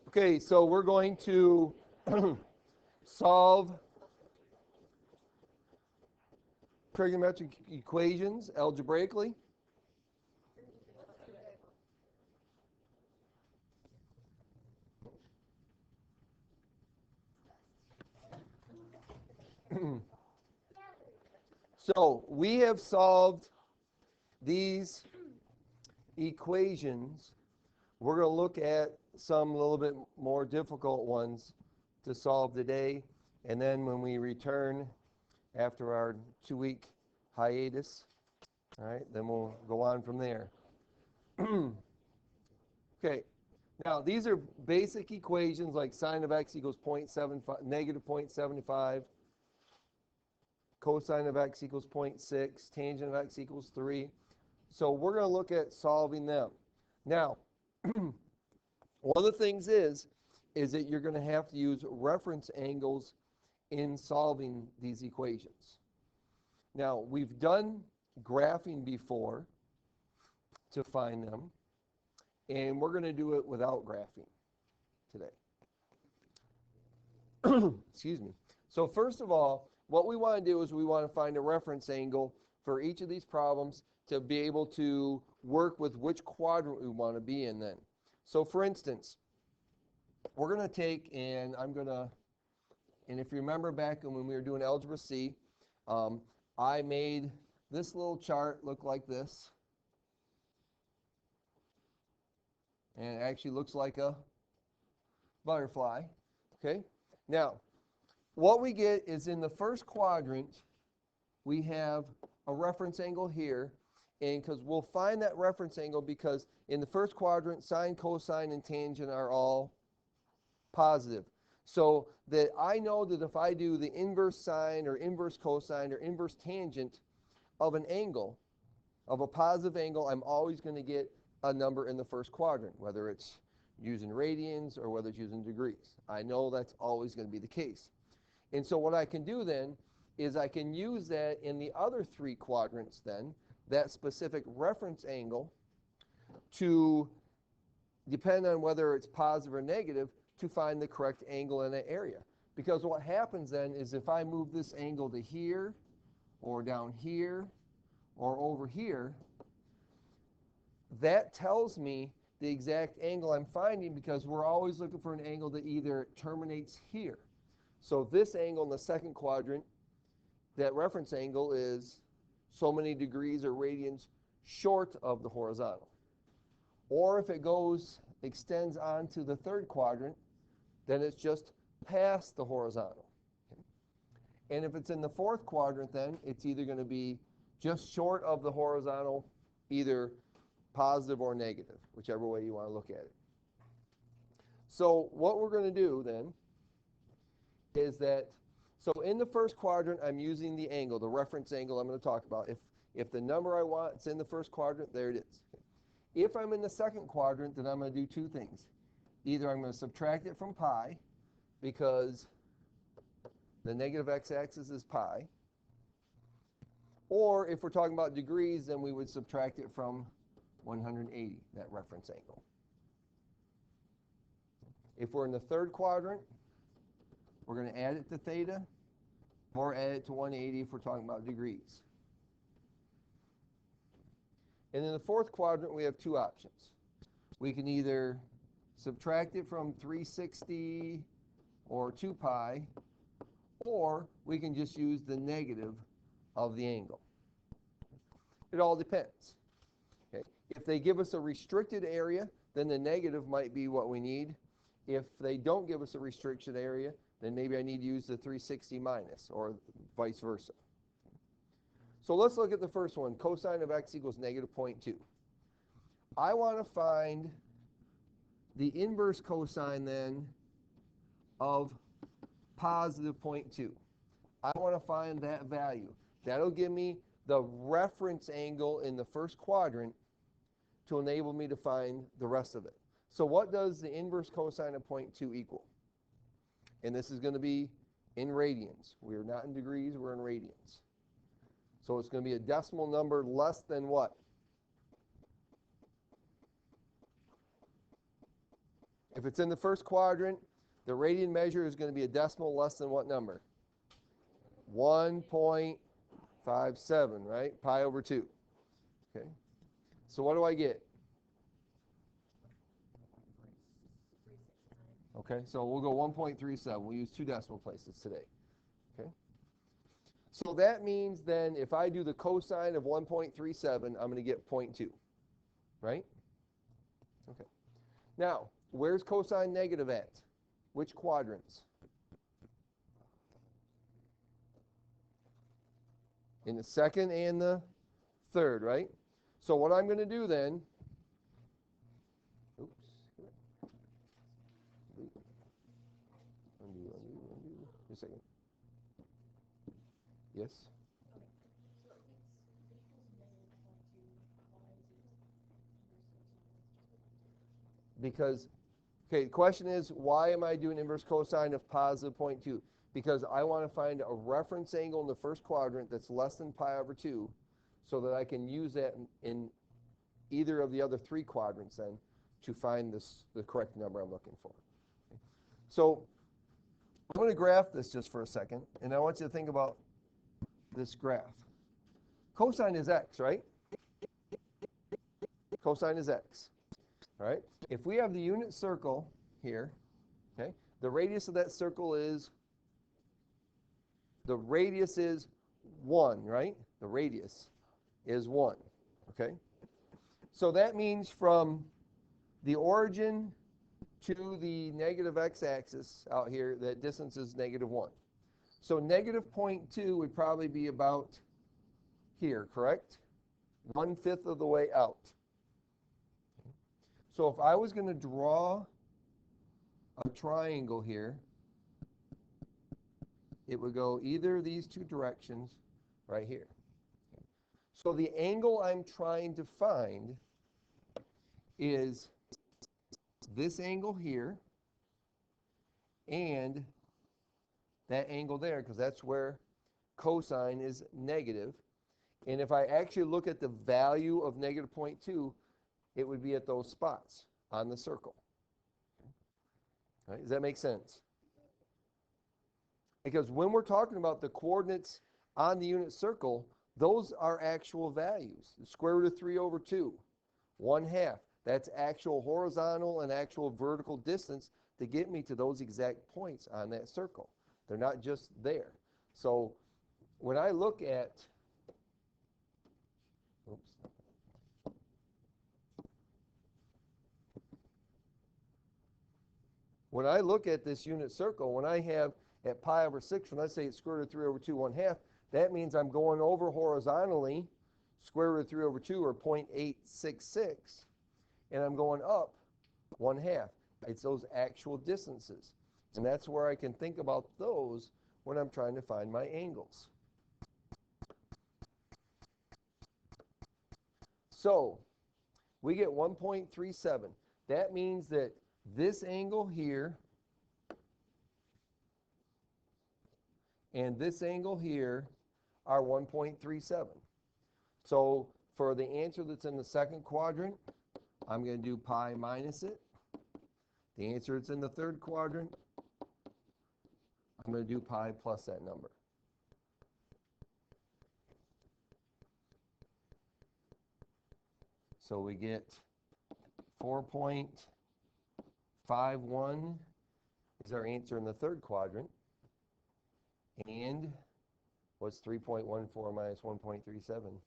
Okay, so we're going to solve trigonometric equations algebraically. So we have solved these equations. We're going to look at some little bit more difficult ones to solve today. And then when we return after our 2-week hiatus, all right, then we'll go on from there. Okay, now these are basic equations like sine of x equals negative 0.75, cosine of x equals 0.6, tangent of x equals 3. So we're going to look at solving them. Now, one of the things is that you're going to have to use reference angles in solving these equations. Now, we've done graphing before to find them, and we're going to do it without graphing today. Excuse me. So first of all, what we want to do is we want to find a reference angle for each of these problems to be able to work with which quadrant we want to be in then. So for instance, we're going to take, and if you remember back when we were doing Algebra C, I made this little chart look like this. And it actually looks like a butterfly. Okay? Now, what we get is in the first quadrant, we have a reference angle here. And because we'll find that reference angle because in the first quadrant, sine, cosine, and tangent are all positive. So that I know that if I do the inverse sine or inverse cosine or inverse tangent of an angle, of a positive angle, I'm always going to get a number in the first quadrant, whether it's using radians or whether it's using degrees. I know that's always going to be the case. And so what I can do then is I can use that in the other 3 quadrants then, that specific reference angle, to depend on whether it's positive or negative, to find the correct angle in that area. Because what happens then is if I move this angle to here, or down here, or over here, that tells me the exact angle I'm finding because we're always looking for an angle that either terminates here. So this angle in the second quadrant, that reference angle is so many degrees or radians short of the horizontal. Or if it extends onto the third quadrant, then it's just past the horizontal. And if it's in the fourth quadrant, then it's either going to be just short of the horizontal, either positive or negative, whichever way you want to look at it. So what we're going to do then is that, so in the first quadrant, I'm using the angle, the reference angle I'm going to talk about. If the number I want is in the first quadrant, there it is. If I'm in the second quadrant, then I'm going to do 2 things. Either I'm going to subtract it from pi, because the negative x-axis is pi. Or if we're talking about degrees, then we would subtract it from 180, that reference angle. If we're in the third quadrant, we're going to add it to theta, or add it to 180 if we're talking about degrees. And in the fourth quadrant, we have 2 options. We can either subtract it from 360 or 2 pi, or we can just use the negative of the angle. It all depends. Okay. If they give us a restricted area, then the negative might be what we need. If they don't give us a restricted area, then maybe I need to use the 360 minus, or vice versa. So let's look at the first one. Cosine of x equals negative 0.2. I want to find the inverse cosine then of positive 0.2. I want to find that value. That'll give me the reference angle in the first quadrant to enable me to find the rest of it. So what does the inverse cosine of 0.2 equal? And this is going to be in radians. We're not in degrees, we're in radians. So it's going to be a decimal number less than what? If it's in the first quadrant, the radian measure is going to be a decimal less than what number? 1.57, right? Pi over 2. Okay. So what do I get? Okay, so we'll go 1.37. We'll use 2 decimal places today. Okay. So that means then if I do the cosine of 1.37, I'm going to get 0.2, right? Okay. Now, where's cosine negative at? Which quadrants? In the second and the third, right? So what I'm going to do then, oops, undo, just a second. Yes? Because, okay, the question is, why am I doing inverse cosine of positive 0.2? Because I want to find a reference angle in the first quadrant that's less than pi over 2 so that I can use that in either of the other 3 quadrants then to find the correct number I'm looking for. Okay. So I'm going to graph this just for a second, and I want you to think about this graph. Cosine is x, right? Cosine is x. All right. If we have the unit circle here, okay, the radius of that circle is, 1, right? The radius is 1, okay? So that means from the origin to the negative x-axis out here, that distance is -1. So negative 0.2 would probably be about here, correct? 1/5 of the way out. So if I was going to draw a triangle here, it would go either of these 2 directions right here. So the angle I'm trying to find is this angle here and that angle there, because that's where cosine is negative. And if I actually look at the value of negative 0.2, it would be at those spots on the circle. All right, does that make sense? Because when we're talking about the coordinates on the unit circle, those are actual values. The square root of 3 over 2, 1/2. That's actual horizontal and actual vertical distance to get me to those exact points on that circle. They're not just there. So when I look at, when I look at this unit circle, when I have at pi over 6, when I say it's square root of 3 over 2, 1/2, that means I'm going over horizontally, square root of 3 over 2, or 0.866, and I'm going up 1/2. It's those actual distances. And that's where I can think about those when I'm trying to find my angles. So we get 1.37. That means that this angle here and this angle here are 1.37. So for the answer that's in the second quadrant, I'm going to do pi minus it. The answer that's in the third quadrant, I'm going to do pi plus that number. So we get 4.51 is our answer in the third quadrant. And what's 3.14 minus 1.37?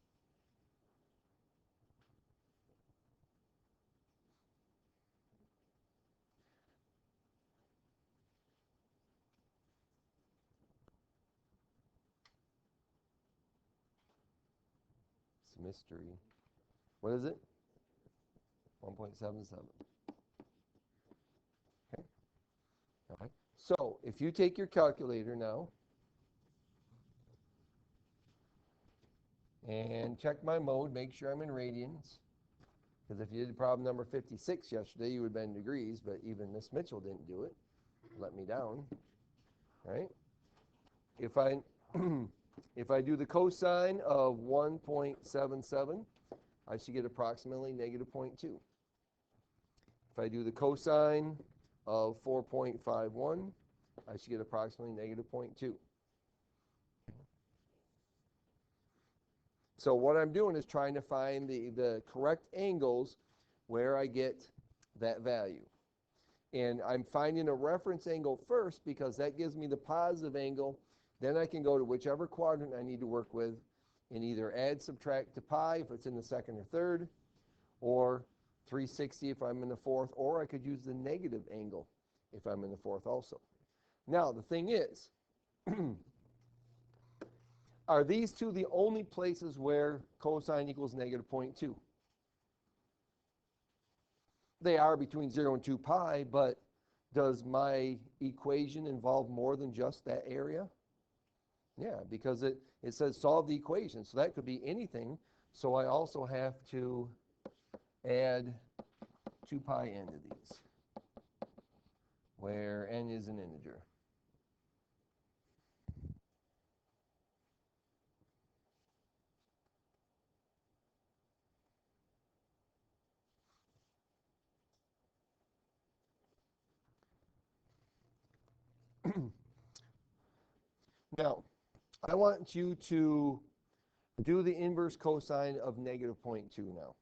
It's a mystery. What is it? 1.77. Okay. All right. So if you take your calculator now and check my mode, make sure I'm in radians. Because if you did problem number 56 yesterday, you would have been in degrees, but even Miss Mitchell didn't do it. Let me down. All right. If I if I do the cosine of 1.77, I should get approximately -0.2. If I do the cosine of 4.51, I should get approximately negative 0.2. So what I'm doing is trying to find the correct angles where I get that value. And I'm finding a reference angle first because that gives me the positive angle. Then I can go to whichever quadrant I need to work with and either add, subtract to pi if it's in the second or third, or 360 if I'm in the fourth, or I could use the negative angle if I'm in the fourth also. Now, the thing is, are these two the only places where cosine equals negative 0.2? They are between 0 and 2 pi, but does my equation involve more than just that area? Yeah, because it says solve the equation, so that could be anything. So I also have to add 2 pi n to these, where n is an integer. Now, I want you to do the inverse cosine of negative 0.2 now.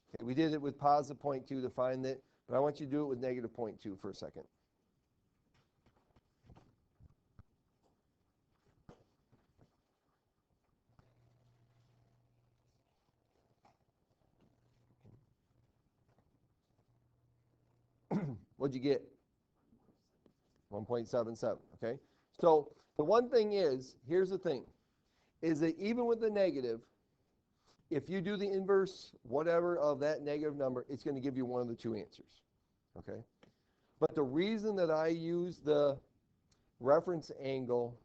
Okay, we did it with positive 0.2 to find it, but I want you to do it with negative 0.2 for a second. What'd you get? 1.77, okay? So the one thing is, here's the thing, is that even with the negative, if you do the inverse whatever of that negative number, it's going to give you one of the two answers, okay? But the reason that I use the reference angle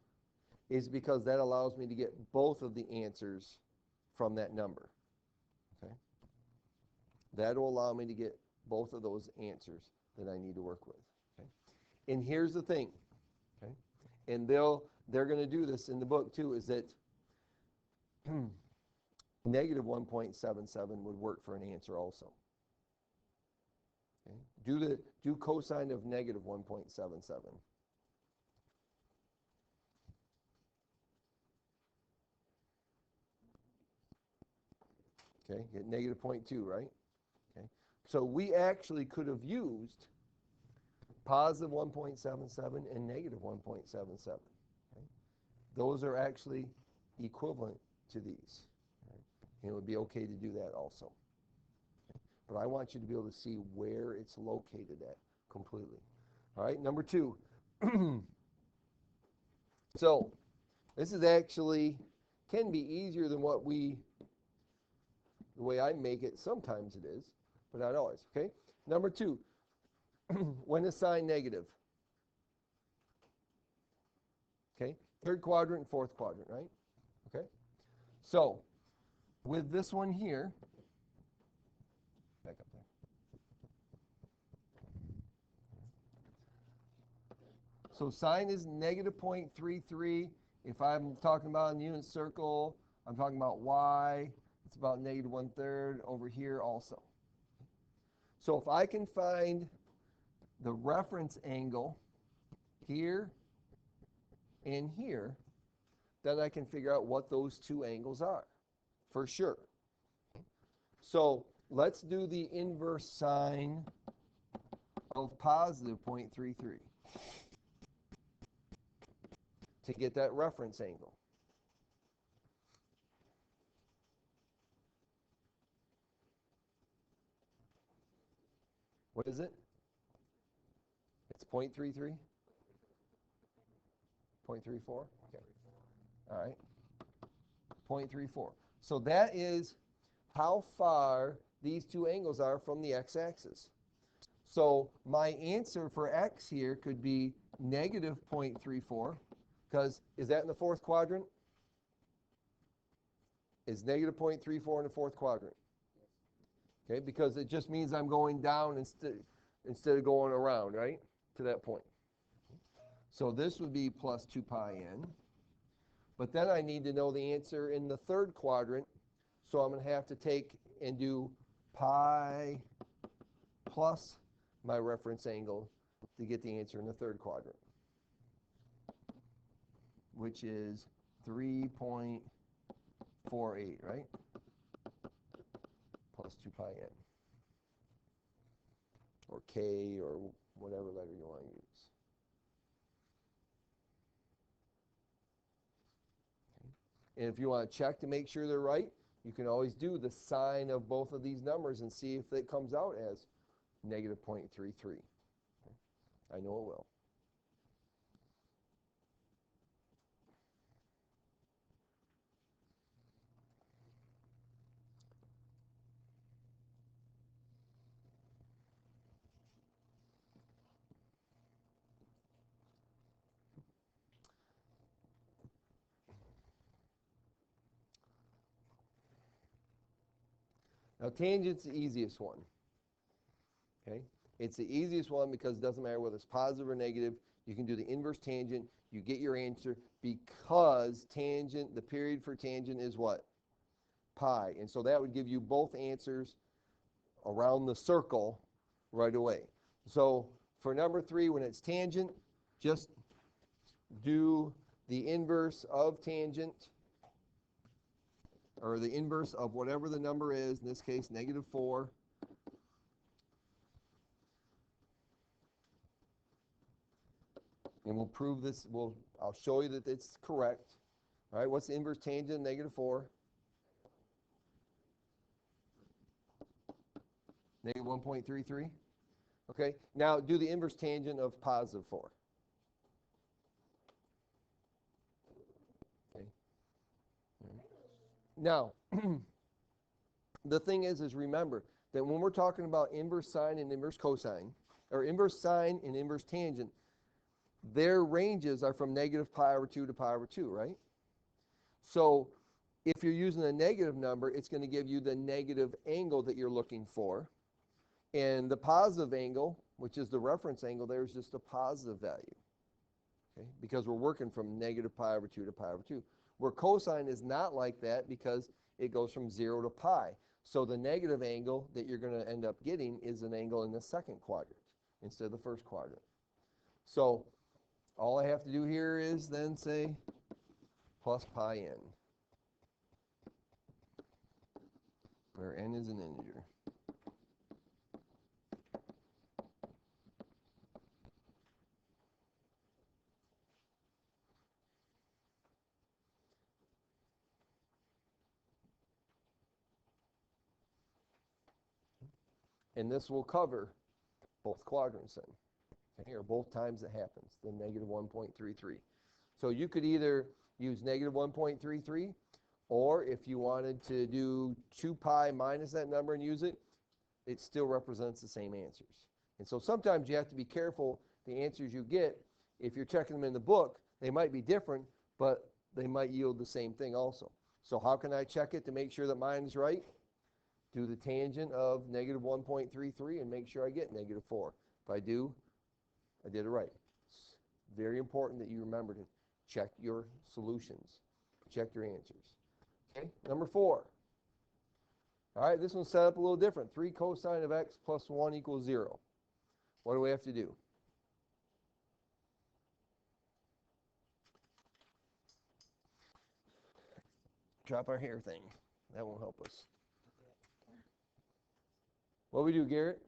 is because that allows me to get both of the answers from that number, okay? That will allow me to get both of those answers that I need to work with, okay? And here's the thing, okay? And they're going to do this in the book too, is that negative 1.77 would work for an answer also. Okay? Do cosine of negative 1.77. Okay, get negative 0.2, right? Okay. So we actually could have used positive 1.77 and negative 1.77. Okay? Those are actually equivalent to these. Right? And it would be okay to do that also. Okay? But I want you to be able to see where it's located at completely. All right, number 2. So this is actually, can be easier than the way I make it. Sometimes it is, but not always, okay? Number 2, when is sign negative? Okay, third quadrant, fourth quadrant, right? Okay, so with this one here, back up there. So sine is negative 0.33. If I'm talking about in the unit circle, I'm talking about y. It's about negative 1/3 over here also. So if I can find the reference angle here and here, then I can figure out what those two angles are, for sure. So let's do the inverse sine of positive 0.33 to get that reference angle. What is it? It's 0.33? 0.34? Okay. All right. 0.34. So that is how far these two angles are from the x-axis. So my answer for x here could be negative 0.34, because is that in the fourth quadrant? Is negative 0.34 in the fourth quadrant? Okay, because it just means I'm going down instead of going around, right, to that point. So this would be plus 2 pi n. But then I need to know the answer in the third quadrant, so I'm going to have to take and do pi plus my reference angle to get the answer in the third quadrant, which is 3.48, right? Plus 2 pi n, or k, or whatever letter you want to use. And if you want to check to make sure they're right, you can always do the sign of both of these numbers and see if it comes out as negative 0.33. I know it will. Now, tangent's the easiest one. Okay? It's the easiest one because it doesn't matter whether it's positive or negative. You can do the inverse tangent. You get your answer because tangent, the period for tangent is what? Pi. And so that would give you both answers around the circle right away. So for number 3, when it's tangent, just do the inverse of tangent, or the inverse of whatever the number is, in this case, negative 4. And we'll prove this, I'll show you that it's correct. All right, what's the inverse tangent of negative 4? Negative 1.33. Okay, now do the inverse tangent of positive 4. Okay. Now, the thing is remember that when we're talking about inverse sine and inverse cosine, or inverse sine and inverse tangent, their ranges are from negative pi over 2 to pi over 2, right? So if you're using a negative number, it's going to give you the negative angle that you're looking for. And the positive angle, which is the reference angle, there is just a positive value. Okay? Because we're working from negative pi over 2 to pi over 2. Where cosine is not like that because it goes from 0 to pi. So the negative angle that you're going to end up getting is an angle in the second quadrant instead of the first quadrant. So all I have to do here is then say plus pi n, where n is an integer. And this will cover both quadrants then, okay, or both times it happens, the negative 1.33. So you could either use negative 1.33, or if you wanted to do 2 pi minus that number and use it, it still represents the same answers. And so sometimes you have to be careful the answers you get. If you're checking them in the book, they might be different, but they might yield the same thing also. So how can I check it to make sure that mine is right? Do the tangent of negative 1.33 and make sure I get negative 4. If I do, I did it right. It's very important that you remember to check your solutions, check your answers. Okay, number 4. All right, this one's set up a little different. 3 cosine of x plus 1 equals 0. What do we have to do? Drop our hair thing. That won't help us. What do we do, Garrett?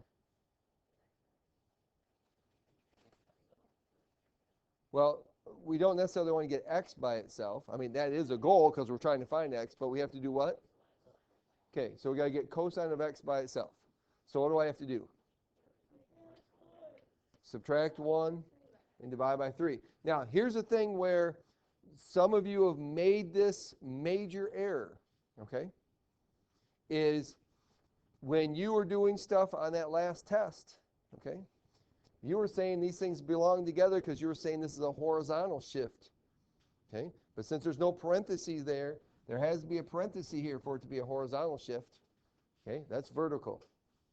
Well, we don't necessarily want to get x by itself. I mean, that is a goal because we're trying to find x, but we have to do what? Okay, so we got to get cosine of x by itself. So what do I have to do? Subtract 1 and divide by 3. Now, here's the thing where some of you have made this major error, okay, is when you were doing stuff on that last test, okay, you were saying these things belong together because you were saying this is a horizontal shift, okay? But since there's no parentheses there, there has to be a parenthesis here for it to be a horizontal shift, okay? That's vertical,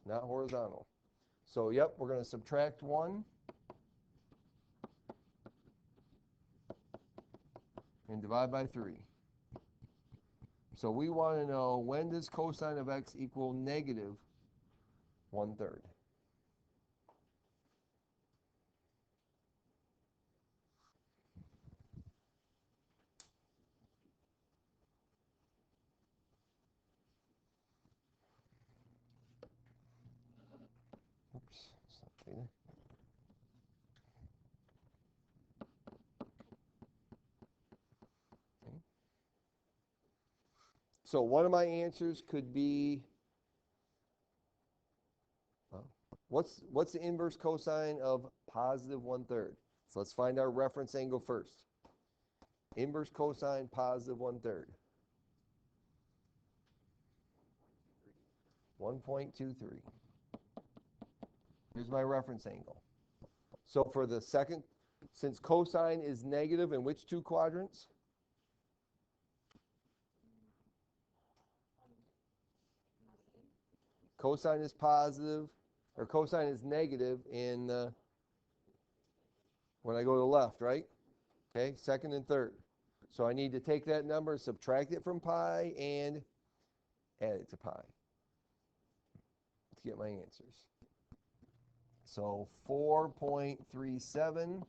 not horizontal. So, yep, we're going to subtract 1 and divide by 3. So we want to know, when does cosine of x equal negative 1/3? Okay. So one of my answers could be, what's the inverse cosine of positive 1/3? So let's find our reference angle first. Inverse cosine positive 1/3. 1.23. Here's my reference angle. So for the second, since cosine is negative in which two quadrants? Cosine is positive, or cosine is negative in when I go to the left, right? Okay, second and third. So I need to take that number, subtract it from pi, and add it to pi to get my answers. So 4.37.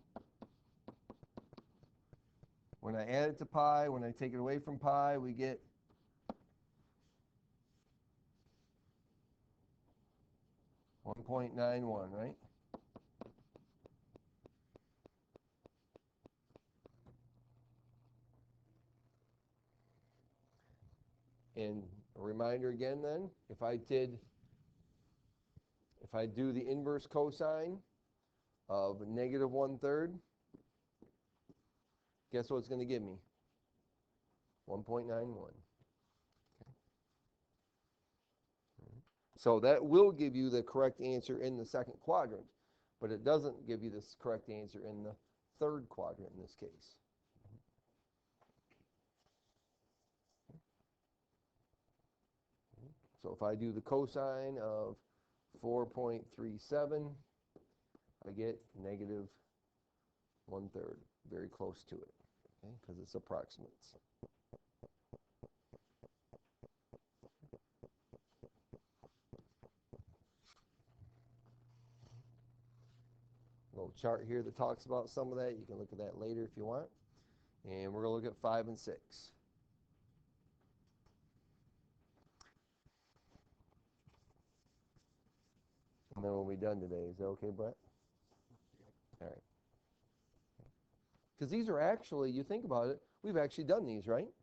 When I add it to pi, when I take it away from pi, we get 1.91, right? And a reminder again then, if I do the inverse cosine of negative 1/3, guess what it's going to give me? 1.91. So that will give you the correct answer in the second quadrant, but it doesn't give you the correct answer in the third quadrant in this case. So if I do the cosine of 4.37, I get negative 1/3, very close to it, okay, because it's approximates. Little chart here that talks about some of that. You can look at that later if you want. And we're going to look at 5 and 6. And then we'll be done today. Is that okay, Brett? All right. Because these are actually, you think about it, we've actually done these, right?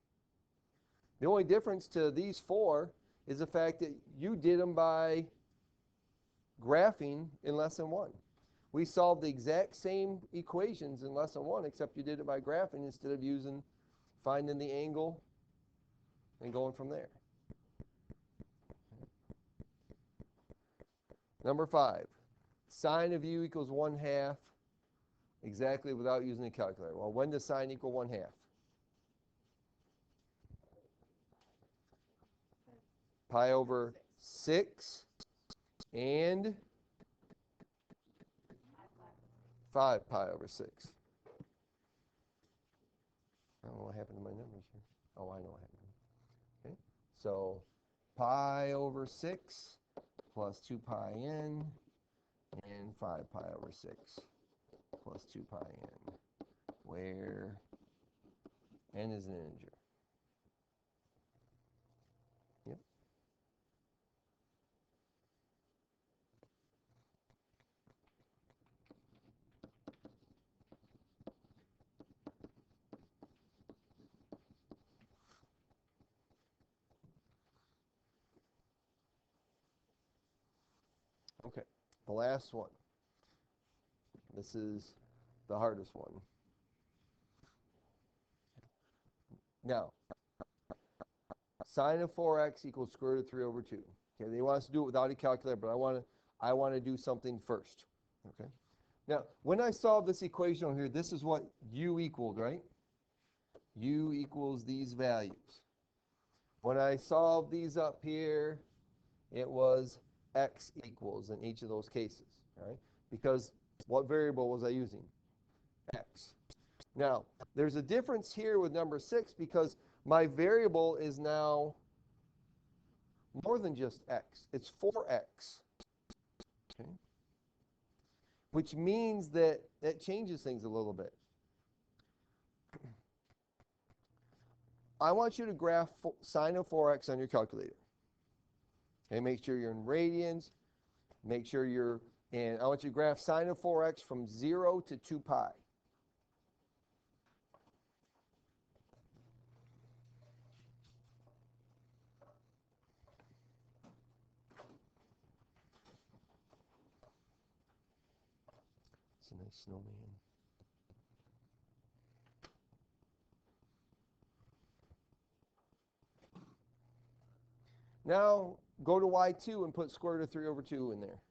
The only difference to these 4 is the fact that you did them by graphing in lesson 1. We solved the exact same equations in lesson 1, except you did it by graphing instead of finding the angle and going from there. Number 5, sine of u equals 1/2 exactly without using a calculator. Well, when does sine equal 1/2? Pi over 6 and 5 pi over 6. I don't know what happened to my numbers here. Oh, I know what happened. Okay, so pi over 6 plus 2 pi n and 5 pi over 6 plus 2 pi n, where n is an integer. Yep. Okay, the last one. This is the hardest one. Now, sine of 4x equals square root of 3 over 2. Okay, they want us to do it without a calculator, but I want to do something first. Okay. Now, when I solve this equation over here, this is what u equaled, right? U equals these values. When I solved these up here, it was x equals in each of those cases, right? Because what variable was I using? X. Now, there's a difference here with number 6 because my variable is now more than just x. It's 4x. Okay? Which means that changes things a little bit. I want you to graph sine of 4x on your calculator. Okay, make sure you're in radians. Make sure you're And I want you to graph sine of 4x from 0 to 2 pi. It's a nice snowman. Now, go to y2 and put square root of 3 over 2 in there.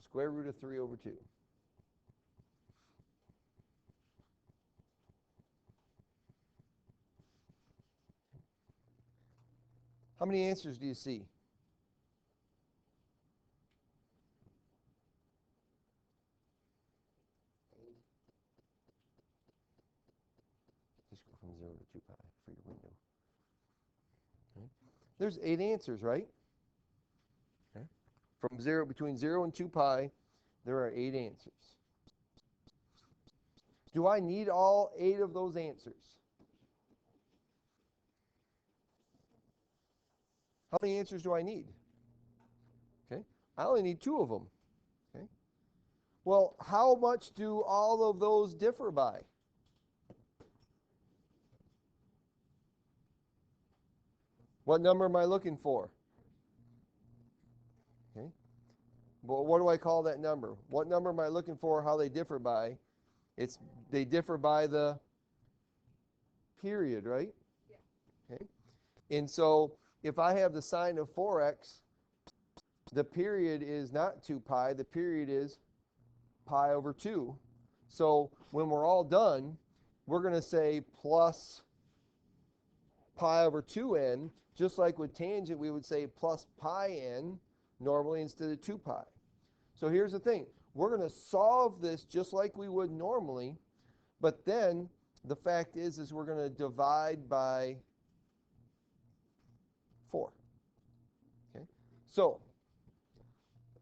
Square root of 3 over 2. How many answers do you see? Just go from 0 to 2 pi for your window. Okay. There's 8 answers, right? Okay. Between 0 and 2 pi, there are 8 answers. Do I need all 8 of those answers? How many answers do I need? Okay. I only need 2 of them. Okay. Well, how much do all of those differ by? What number am I looking for? Okay. Well, what do I call that number? What number am I looking for, how they differ by? They differ by the period, right? Yeah. Okay. And so if I have the sine of 4x, the period is not 2 pi, the period is pi over 2. So when we're all done, we're going to say plus pi over 2n, just like with tangent, we would say plus pi n normally instead of 2 pi. So here's the thing. We're going to solve this just like we would normally, but then the fact is we're going to divide by 4. Okay? So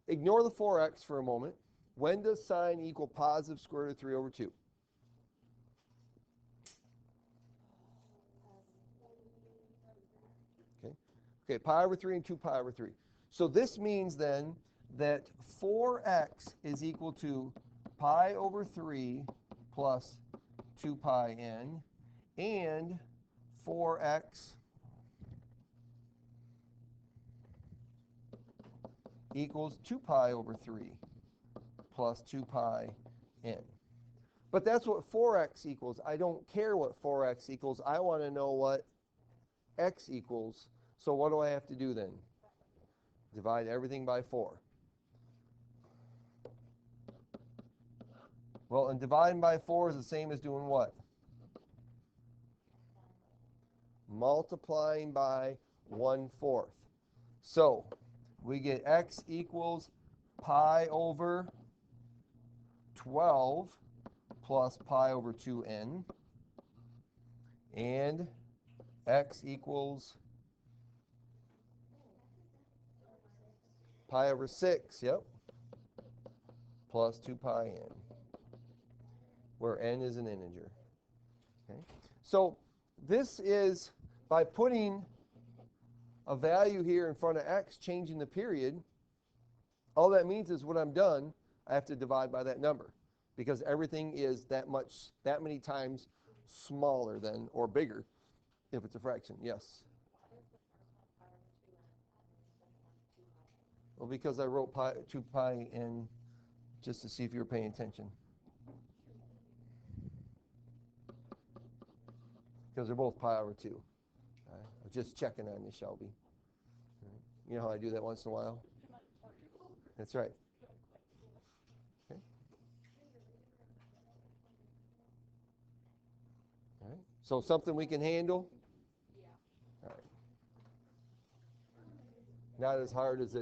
ignore the 4x for a moment. When does sine equal positive square root of 3 over 2? Okay. Okay, pi over 3 and 2 pi over 3. So this means then that 4x is equal to pi over 3 plus 2 pi n, and 4x equals 2 pi over 3 plus 2 pi n. But that's what 4x equals. I don't care what 4x equals. I want to know what x equals. So what do I have to do then? Divide everything by 4. Well, and dividing by 4 is the same as doing what? Multiplying by 1/4. So we get x equals pi over 12 plus pi over 2n, and x equals pi over 6, yep, plus 2 pi n, where n is an integer. Okay? So this is, by putting a value here in front of x, changing the period, all that means is when I'm done, I have to divide by that number, because everything is that many times smaller than, or bigger, if it's a fraction. Yes? Well, because I wrote 2 pi n just to see if you were paying attention. Because they're both pi over 2. I'm just checking on you, Shelby. You know how I do that once in a while? That's right. Okay. All right. So something we can handle? Yeah. All right. Not as hard as it